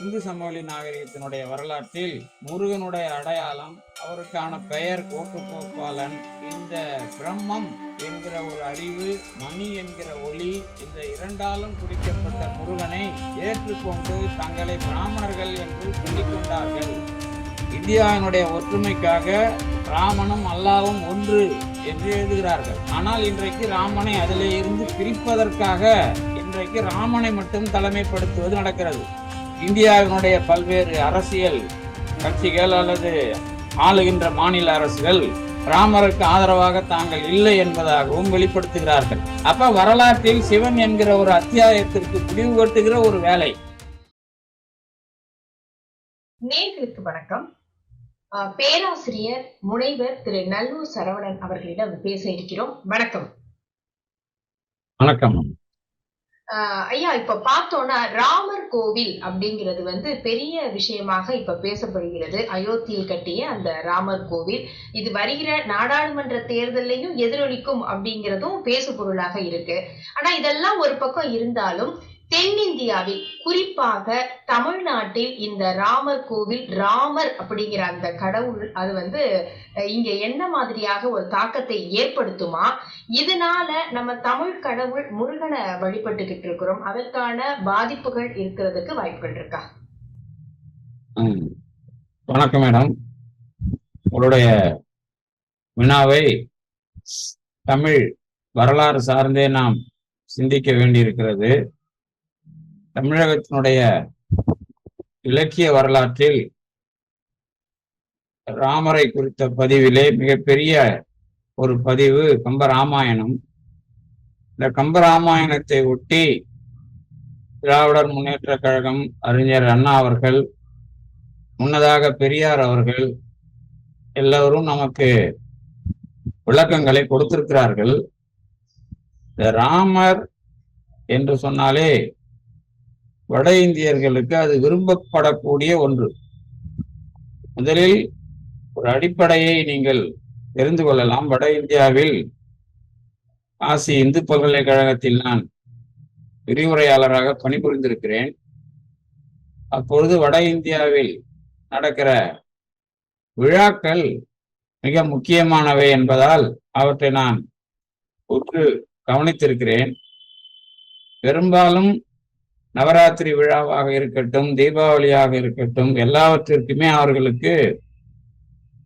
இந்து சமவெளி நாகரிகத்தினுடைய வரலாற்றில் முருகனுடைய அடையாளம், அவருக்கான பெயர் கோட்டுப்போப்பாளன், இந்த பிரம்மம் என்கிற ஒரு அறிவு, மணி என்கிற ஒளி, இந்த இரண்டாலும் குறிக்கப்பட்ட முருகனை ஏற்றுக்கொண்டு தங்களை பிராமணர்கள் என்று சொல்லிக் கொண்டார்கள். இந்தியாவினுடைய ஒற்றுமைக்காக ராமனும் அல்லாவும் ஒன்று என்று எழுதுகிறார்கள். ஆனால் இன்றைக்கு ராமனை அதிலே இருந்து பிரிப்பதற்காக இன்றைக்கு ராமனை மட்டும் தலைமைப்படுத்துவது நடக்கிறது. இந்தியாவினுடைய பல்வேறு அரசியல் கட்சிகள் அல்லது ஆளுகின்ற மாநில அரசுகள் ராமருக்கு ஆதரவாக தாங்கள் இல்லை என்பதாகவும் வெளிப்படுத்துகிறார்கள். அப்ப வரலாற்றில் சிவன் என்கிற ஒரு அத்தியாயத்திற்கு முடிவு கட்டுகிற ஒரு வேலை. நேர்களுக்கு வணக்கம். பேராசிரியர் முனைவர் திரு நல்லூர் சரவணன் அவர்களிடம் பேச இருக்கிறோம். வணக்கம். வணக்கம் ஐயா, இப்ப பார்த்தோம்னா ராமர் கோவில் அப்படிங்கிறது பெரிய விஷயமாக இப்ப பேசப்படுகிறது. அயோத்தியில் கட்டிய அந்த ராமர் கோவில் இது வருகிற நாடாளுமன்ற தேர்தலையும் எதிரொலிக்கும் அப்படிங்கிறதும் பேசு பொருளாக இருக்கு. ஆனா இதெல்லாம் ஒரு பக்கம் இருந்தாலும் தென்னிந்தியாவில் குறிப்பாக தமிழ்நாட்டில் இந்த ராமர் கோவில், ராமர் அப்படிங்கிற அந்த கடவுள் அது இங்க என்ன மாதிரியாக ஒரு தாக்கத்தை ஏற்படுத்துமா? இதனால நம்ம தமிழ் கடவுள் முருகனை வழிபட்டுக்கிட்டு இருக்கிறோம், அதற்கான பாதிப்புகள் இருக்கிறதுக்கு வாய்ப்புகள் இருக்கா? வணக்கம் மேடம். உங்களுடைய வினாவை தமிழ் வரலாறு சார்ந்தே நாம் சிந்திக்க வேண்டியிருக்கிறது. தமிழகத்தினுடைய இலக்கிய வரலாற்றில் ராமரை குறித்த பதிவிலே மிகப்பெரிய ஒரு பதிவு கம்பராமாயணம். இந்த கம்பராமாயணத்தை ஒட்டி திராவிடர் முன்னேற்ற கழகம், அறிஞர் அண்ணா அவர்கள், முன்னதாக பெரியார் அவர்கள் எல்லோரும் நமக்கு விளக்கங்களை கொடுத்திருக்கிறார்கள். இந்த ராமர் என்று சொன்னாலே வட இந்தியர்களுக்கு அது விரும்பப்படக்கூடிய ஒன்று. முதலில் ஒரு அடிப்படையை நீங்கள் தெரிந்து கொள்ளலாம். வட இந்தியாவில் காசி இந்து பல்கலைக்கழகத்தில் நான் விரிவுரையாளராக பணிபுரிந்திருக்கிறேன். அப்பொழுது வட இந்தியாவில் நடக்கிற விழாக்கள் மிக முக்கியமானவை என்பதால் அவற்றை நான் உற்று கவனித்திருக்கிறேன். பெரும்பாலும் நவராத்திரி விழாவாக இருக்கட்டும், தீபாவளியாக இருக்கட்டும், எல்லாவற்றிற்குமே அவர்களுக்கு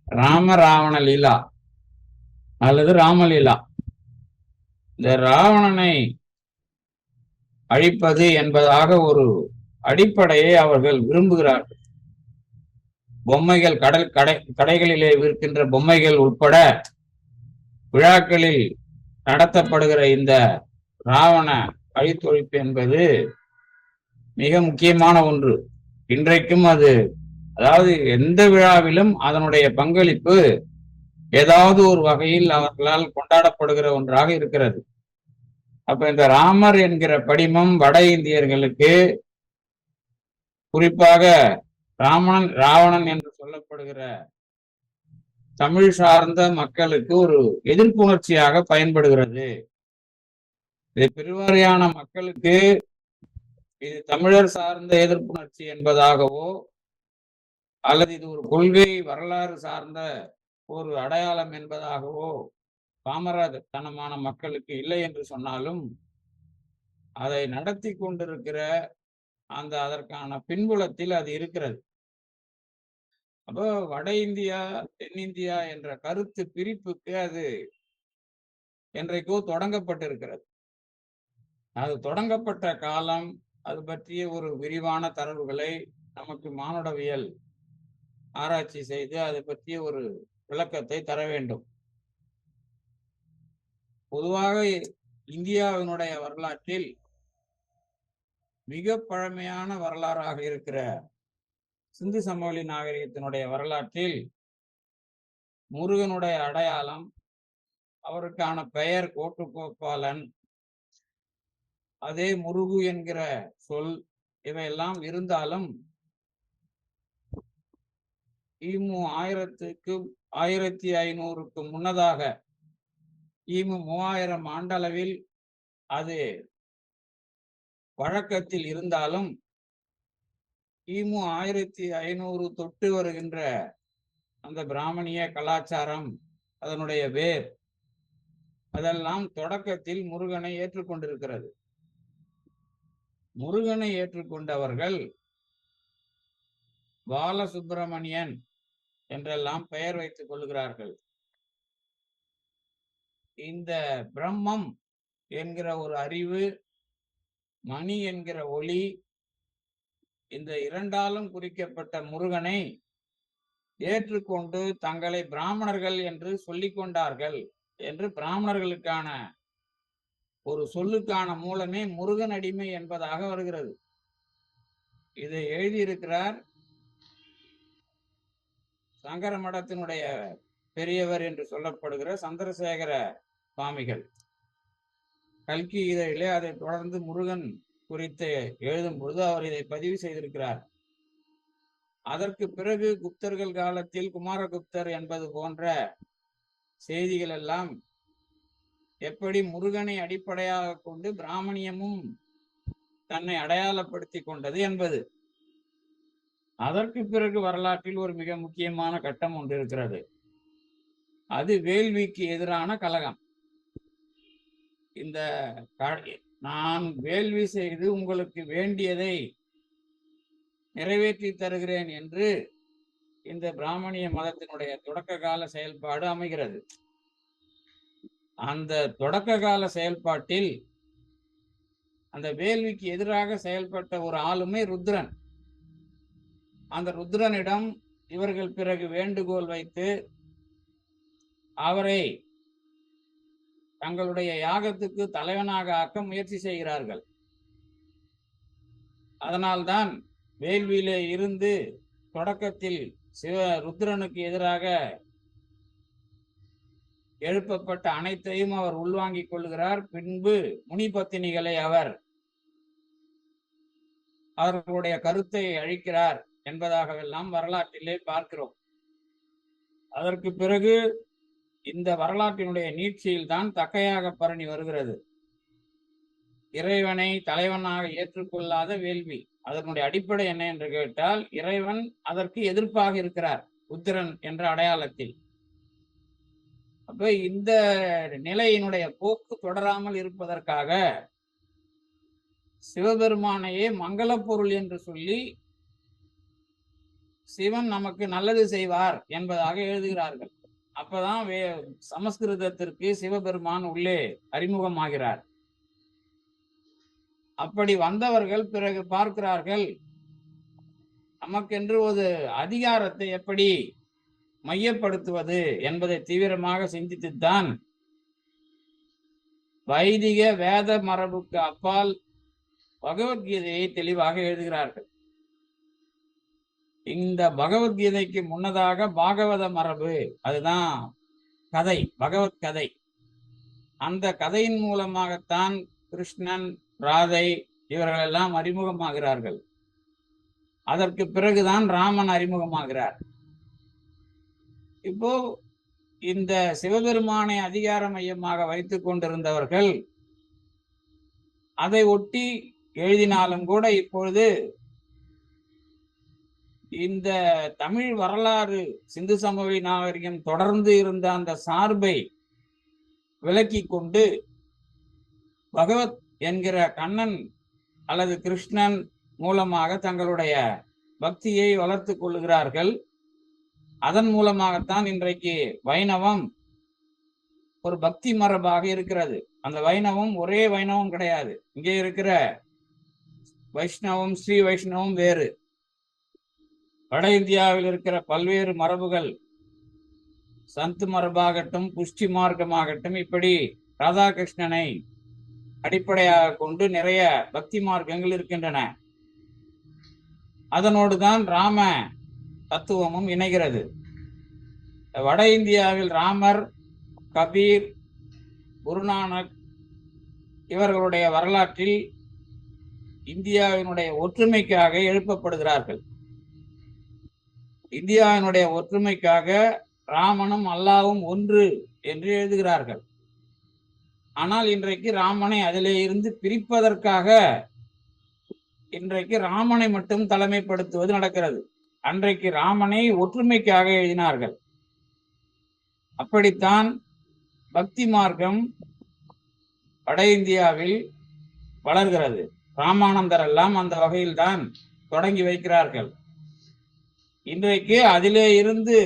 ராம ராவண லீலா அல்லது ராமலீலா, இந்த ராவணனை அழிப்பது என்பதாக ஒரு அடிப்படையை அவர்கள் விரும்புகிறார்கள். பொம்மைகள், கடைகளிலே விற்கின்ற பொம்மைகள் உட்பட விழாக்களில் நடத்தப்படுகிற இந்த ராவண அழித்தொழிப்பு என்பது மிக முக்கியமான ஒன்று. இன்றைக்கும் அது, அதாவது எந்த விழாவிலும் அதனுடைய பங்களிப்பு ஏதாவது ஒரு வகையில் அவர்களால் கொண்டாடப்படுகிற ஒன்றாக இருக்கிறது. அப்ப இந்த ராமர் என்கிற படிமம் வட இந்தியர்களுக்கு, குறிப்பாக ராவணன் என்று சொல்லப்படுகிற தமிழ் சார்ந்த மக்களுக்கு ஒரு எதிர்ப்புணர்ச்சியாக பயன்படுகிறது. இது பெருவாரியான மக்களுக்கு இது தமிழர் சார்ந்த எதிர்ப்புணர்ச்சி என்பதாகவோ அல்லது இது ஒரு கொள்கை வரலாறு சார்ந்த ஒரு அடையாளம் என்பதாகவோ காமராஜத்தனமான மக்களுக்கு இல்லை என்று சொன்னாலும், அதை நடத்தி கொண்டிருக்கிற அதற்கான பின்புலத்தில் அது இருக்கிறது. அப்போ வட இந்தியா தென்னிந்தியா என்ற கருத்து பிரிப்புக்கு அது என்றைக்கோ தொடங்கப்பட்டிருக்கிறது. அது தொடங்கப்பட்ட காலம், அது பற்றிய ஒரு விரிவான தரவுகளை நமக்கு மானுடவியல் ஆராய்ச்சி செய்து அது பற்றிய ஒரு விளக்கத்தை தர வேண்டும். பொதுவாக இந்தியாவினுடைய வரலாற்றில் மிக பழமையான வரலாறாக இருக்கிற சிந்து சமவெளி நாகரிகத்தினுடைய வரலாற்றில் முருகனுடைய அடையாளம், அவருக்கான பெயர் கோட்டுப்போப்பாளன், அதே முருகு என்கிற சொல், இவையெல்லாம் இருந்தாலும் கிமு 1500க்கு முன்னதாக கிமு 3000 ஆண்டளவில் அது வழக்கத்தில் இருந்தாலும் கிமு 1500 தொட்டு வருகின்ற அந்த பிராமணிய கலாச்சாரம், அதனுடைய வேர், அதெல்லாம் தொடக்கத்தில் முருகனை ஏற்றுக்கொண்டிருக்கிறது. முருகனை ஏற்றுக்கொண்டவர்கள் பாலசுப்பிரமணியன் என்றெல்லாம் பெயர் வைத்துக் கொள்கிறார்கள். இந்த பிரம்மம் என்கிற ஒரு அறிவு, மணி என்கிற ஒளி, இந்த இரண்டாலும் குறிக்கப்பட்ட முருகனை ஏற்றுக்கொண்டு தங்களை பிராமணர்கள் என்று சொல்லிக் கொண்டார்கள் என்று பிராமணர்களுக்கான ஒரு சொல்லுக்கான மூலமே முருகன் அடிமை என்பதாக வருகிறது. இதை எழுதியிருக்கிறார் சங்கர மடத்தினுடைய பெரியவர் என்று சொல்லப்படுகிற சந்திரசேகர சுவாமிகள். கல்கி இதழிலே அதை தொடர்ந்து முருகன் குறித்து எழுதும் பொழுது அவர் இதை பதிவு செய்திருக்கிறார். அதற்கு பிறகு குப்தர்கள் காலத்தில் குமாரகுப்தர் என்பது போன்ற செய்திகள் எல்லாம் எப்படி முருகனை அடிப்படையாக கொண்டு பிராமணியமும் தன்னை அடையாளப்படுத்தி கொண்டது என்பது. அதற்கு பிறகு வரலாற்றில் ஒரு மிக முக்கியமான கட்டம் ஒன்று இருக்கிறது. அது வேள்விக்கு எதிரான கலகம். இந்த நான் வேள்வி செய்து உங்களுக்கு வேண்டியதை நிறைவேற்றி தருகிறேன் என்று இந்த பிராமணிய மதத்தினுடைய தொடக்க கால செயல்பாடு அமைகிறது. அந்த தொடக்க கால செயல்பாட்டில் அந்த வேள்விக்கு எதிராக செயல்பட்ட ஒரு ஆளுமை ருத்ரன். அந்த ருத்ரனிடம் இவர்கள் பிறகு வேண்டுகோள் வைத்து அவரை தங்களுடைய யாகத்துக்கு தலைவனாக ஆக்க முயற்சி செய்கிறார்கள். அதனால்தான் வேள்வியிலே இருந்து தொடக்கத்தில் ருத்ரனுக்கு எதிராக எழுப்பப்பட்ட அனைத்தையும் அவர் உள்வாங்கிக் கொள்கிறார். பின்பு முனிபத்தினிகளை அவர்களுடைய கருத்தை அழிக்கிறார் என்பதாகவெல்லாம் வரலாற்றிலே பார்க்கிறோம். அதற்கு பிறகு இந்த வரலாற்றினுடைய நீட்சியில் தான் தக்கையாக பரணி வருகிறது. இறைவனை தலைவனாக ஏற்றுக்கொள்ளாத வேள்வி. அதனுடைய அடிப்படை என்ன என்று கேட்டால், இறைவன் அதற்கு எதிர்ப்பாக இருக்கிறார் உத்திரன் என்ற அடையாளத்தில். அப்ப இந்த நிலையினுடைய போக்கு தொடராமல் இருப்பதற்காக சிவபெருமானையே மங்கள பொருள் என்று சொல்லி சிவன் நமக்கு நல்லது செய்வார் என்பதாக எழுதுகிறார்கள். அப்பதான் சமஸ்கிருதத்திற்கு சிவபெருமான் உள்ளே அறிமுகமாகிறார். அப்படி வந்தவர்கள் பிறகு பார்க்கிறார்கள், நமக்கென்று ஒரு அதிகாரத்தை எப்படி மையப்படுத்துவது என்பதை தீவிரமாக சிந்தித்துத்தான் வைதிக வேத மரபுக்கு அப்பால் பகவத்கீதையை தெளிவாக எழுதுகிறார்கள். இந்த பகவத்கீதைக்கு முன்னதாக பாகவத மரபு, அதுதான் கதை, பகவத் கதை. அந்த கதையின் மூலமாகத்தான் கிருஷ்ணன், ராதை இவர்கள் எல்லாம் அறிமுகமாகிறார்கள். அதற்கு பிறகுதான் ராமன் அறிமுகமாகிறார். இப்போ இந்த சிவபெருமானை அதிகார மையமாக வைத்துக் கொண்டிருந்தவர்கள் அதை ஒட்டி எழுதினாலும் கூட இப்பொழுது இந்த தமிழ் வரலாறு சிந்து சமவெளி நாகரிகம் தொடர்ந்து இருந்த அந்த சார்பை விலக்கி கொண்டு பகவத் என்கிற கண்ணன் அல்லது கிருஷ்ணன் மூலமாக தங்களுடைய பக்தியை வளர்த்து கொள்ளுகிறார்கள். அதன் மூலமாகத்தான் இன்றைக்கு வைணவம் ஒரு பக்தி மரபாக இருக்கிறது. அந்த வைணவம் ஒரே வைணவம் கிடையாது. இங்கே இருக்கிற வைஷ்ணவம், ஸ்ரீ வைஷ்ணவம் வேறு. வட இந்தியாவில் இருக்கிற பல்வேறு மரபுகள், சந்து மரபாகட்டும், புஷ்டி மார்க்கமாகட்டும், இப்படி ராதாகிருஷ்ணனை அடிப்படையாக கொண்டு நிறைய பக்தி மார்க்கங்கள் இருக்கின்றன. அதனோடு தான் ராம தத்துவமும் இணைகிறது. வட இந்தியாவில் ராமர், கபீர், குருநானக் இவர்களுடைய வரலாற்றில் இந்தியாவினுடைய ஒற்றுமைக்காக எழுப்பப்படுகிறார்கள். இந்தியாவினுடைய ஒற்றுமைக்காக ராமனும் அல்லாவும் ஒன்று என்று எழுதுகிறார்கள். ஆனால் இன்றைக்கு ராமனை அதிலே இருந்து பிரிப்பதற்காக இன்றைக்கு ராமனை மட்டும் தலைமைப்படுத்துவது நடக்கிறது. அன்றைக்கு ராமனை ஒற்றுமைக்காக எழுதினார்கள். அப்படித்தான் பக்தி மார்க்கம் வட இந்தியாவில் வளர்கிறது. ராமானந்தர் எல்லாம் அந்த வகையில்தான் தொடங்கி வைக்கிறார்கள். இன்றைக்கு அதிலே இருந்து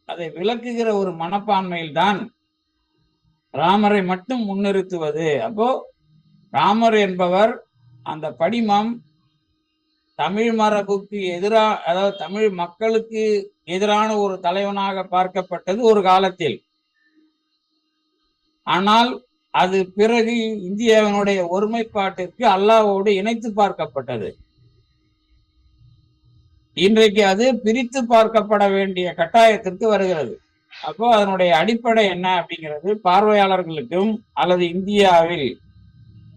அதை விளக்குகிற ஒரு மனப்பான்மையில்தான் ராமரை மட்டும் முன்னிறுத்துவது. அப்போ ராமர் என்பவர் அந்த படிமம் தமிழ் மரபுக்கு எதிராக, அதாவது தமிழ் மக்களுக்கு எதிரான ஒரு தலைவனாக பார்க்கப்பட்டது ஒரு காலத்தில். ஆனால் அது பிறகு இந்தியாவினுடைய ஒருமைப்பாட்டிற்கு அல்லாஹ்வோடு இணைத்து பார்க்கப்பட்டது. இன்றைக்கு அது பிரித்து பார்க்கப்பட வேண்டிய கட்டாயத்திற்கு வருகிறது. அப்போ அதனுடைய அடிப்படை என்ன அப்படிங்கிறது பார்வையாளர்களுக்கும் அல்லது இந்தியாவில்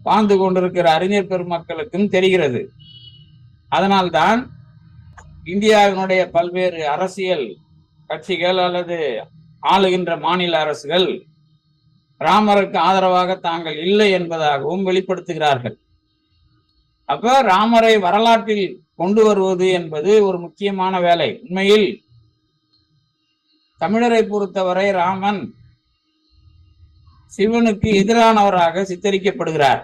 வாழ்ந்து கொண்டிருக்கிற அறிஞர் பெருமக்களுக்கும் தெரிகிறது. அதனால்தான் இந்தியாவினுடைய பல்வேறு அரசியல் கட்சிகள் அல்லது ஆளுகின்ற மாநில அரசுகள் ராமருக்கு ஆதரவாக தாங்கள் இல்லை என்பதாகவும் வெளிப்படுத்துகிறார்கள். அப்ப ராமரை வரலாற்றில் கொண்டு வருவது என்பது ஒரு முக்கியமான வேலை. உண்மையில் தமிழரை பொறுத்தவரை ராமன் சிவனுக்கு எதிரானவராக சித்தரிக்கப்படுகிறார்.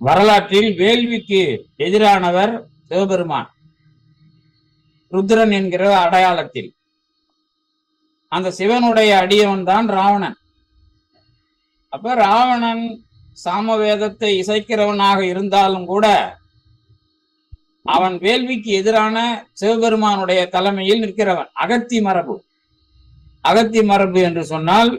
வரலாற்றில் வேள்விக்கு எதிரானவர் சிவபெருமான், ருத்ரன் என்கிற அடையாளத்தில். அந்த சிவனுடைய அடியவன் தான் ராவணன். அப்ப ராவணன் சாமவேதத்தை இசைக்கிறவனாக இருந்தாலும் கூட அவன் வேள்விக்கு எதிரான சிவபெருமானுடைய தலைமையில் நிற்கிறவன். அகத்தி மரபு. அகத்தி மரபு என்று சொன்னால்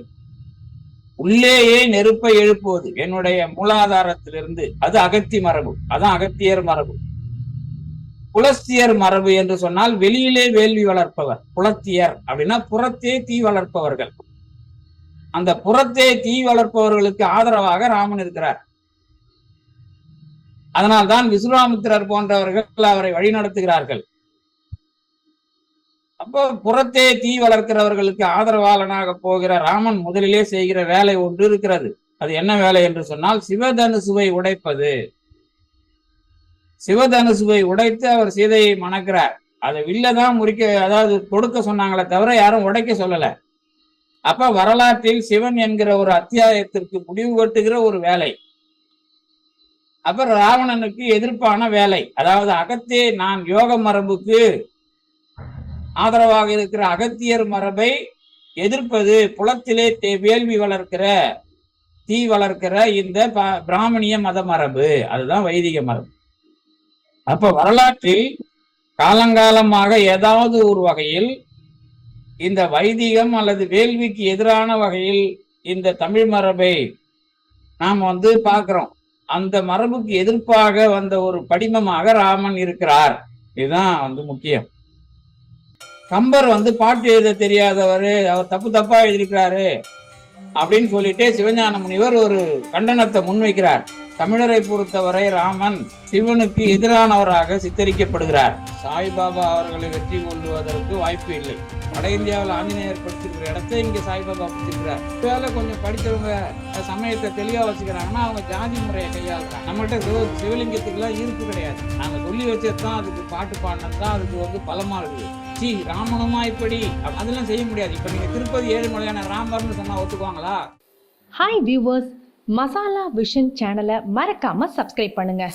உள்ளேயே நெருப்பை எழுப்புவது, என்னுடைய மூலாதாரத்திலிருந்து, அது அகத்தி மரபு. அதான் அகத்தியர் மரபு. புலஸ்தியர் மரபு என்று சொன்னால் வெளியிலே வேள்வி வளர்ப்பவர். புலத்தியர் அப்படின்னா புறத்தே தீ வளர்ப்பவர்கள். அந்த புறத்தே தீ வளர்ப்பவர்களுக்கு ஆதரவாக ராமன் இருக்கிறார். அதனால்தான் விஸ்வாமித்திரர் போன்றவர்கள் அவரை வழிநடத்துகிறார்கள். அப்போ புறத்தே தீ வளர்க்கிறவர்களுக்கு ஆதரவாளனாக போகிற ராமன் முதலிலே செய்கிற வேலை ஒன்று இருக்கிறது. அது என்ன வேலை என்று சொன்னால் சிவதனுசுவை உடைப்பது. சிவதனுசுவை உடைத்து அவர் சீதையை மணக்கிறார். அதை வில்லதான் முறிக்க, அதாவது கொடுக்க சொன்னாங்களே தவிர யாரும் உடைக்க சொல்லல. அப்ப வரலாற்றில் சிவன் என்கிற ஒரு அத்தியாயத்திற்கு முடிவு கட்டுகிற ஒரு வேலை. அப்ப ராவணனுக்கு எதிர்ப்பான வேலை, அதாவது அகத்தே, நான் யோக மரபுக்கு ஆதரவாக இருக்கிற அகத்தியர் மரபை எதிர்ப்பது, புலத்திலே வேள்வி வளர்க்கிற தீ வளர்க்கிற இந்த பிராமணிய மத மரபு, அதுதான் வைதிக மரபு. அப்ப வரலாற்றில் காலங்காலமாக ஏதாவது ஒரு வகையில் இந்த வைதிகம் அல்லது வேள்விக்கு எதிரான வகையில் இந்த தமிழ் மரபை நாம் பார்க்கிறோம். அந்த மரபுக்கு எதிர்ப்பாக வந்த ஒரு படிமமாக ராமன் இருக்கிறார். இதுதான் முக்கியம். கம்பர் பாட்டு எழுத தெரியாதவர், அவர் தப்பு தப்பா எழுதியிருக்கிறாரு அப்படின்னு சொல்லிட்டு சிவஞான முனிவர் ஒரு கண்டனத்தை முன்வைக்கிறார். தமிழரை பொறுத்தவரை ராமன் சிவனுக்கு எதிரானவராக சித்தரிக்கப்படுகிறார். சாய்பாபா அவர்களை வெற்றி கொள்வதற்கு வாய்ப்பு இல்லை. வட இந்தியாவில் ஆஞ்சநேயர் படிச்சிருக்கிற இடத்த இங்க சாய்பாபா படிச்சிருக்கிறார். வேலை கொஞ்சம் படித்தவங்க சமயத்தை தெளிவா வச்சுக்கிறாங்கன்னா அவங்க ஜாதி முறையை கையாளுறாங்க. நம்மகிட்ட சிவலிங்கத்துக்கு எல்லாம் ஈர்ப்பு கிடையாது. நாங்க சொல்லி வச்சதுதான் அதுக்கு பாட்டு பாடினதுதான் அதுக்கு பலமா இருக்குது. ராமனுமா இப்படி அதெல்லாம் செய்ய முடியாது. இப்ப நீங்க திருப்பதி ஏழுமலையான ராமர்னு சொன்னா ஒத்துக்குவாங்களா? ஹாய் வியூவர்ஸ், மசாலா விஷன் சேனலை மறக்காம சப்ஸ்கிரைப் பண்ணுங்க.